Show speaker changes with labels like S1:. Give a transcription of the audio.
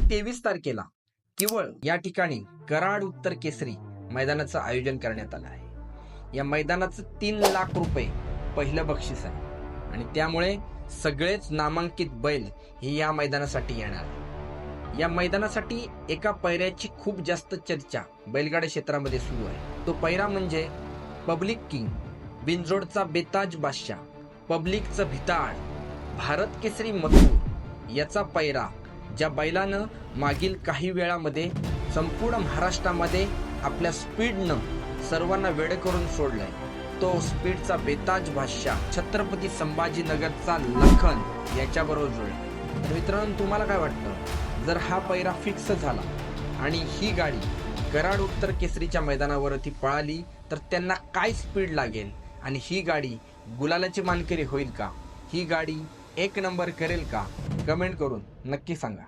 S1: 23 तारखेला केवळ या ठिकाणी कराड उत्तर केसरी मैदानाचं आयोजन करण्यात आलं आहे। या मैदानाचं 3 लाख रुपये पहिलं बक्षीस आहे आणि त्यामुळे सगळेच नामांकित बैल हे या मैदानासाठी येणार आहे। या मैदानासाठी एका पैऱ्याची खूप जास्त चर्चा बैलगाडा क्षेत्रामध्ये सुरू आहे। तो पैरा म्हणजे पब्लिक किंग, बिनजोडचा बेताज बादशाह, पब्लिकचं भिताड, भारत केसरी मथुर याचा पैरा, ज्या बैलानं मागील काही वेळामध्ये संपूर्ण महाराष्ट्रामध्ये आपल्या स्पीडनं सर्वांना वेड करून सोडलंय, तो स्पीडचा बेताज बादशाह छत्रपती संभाजीनगरचा लखन याच्याबरोबर जुळला। तर मित्रांनो, तुम्हाला काय वाटतं, जर हा पैरा फिक्स झाला आणि ही गाडी कराड उत्तर केसरीच्या मैदानावरती पळाली तर त्यांना काय स्पीड लागेल आणि ही गाडी गुलालाची मानकरी होईल का? ही गाडी 1 नंबर करेल का? कमेंट करून नक्की सांगा।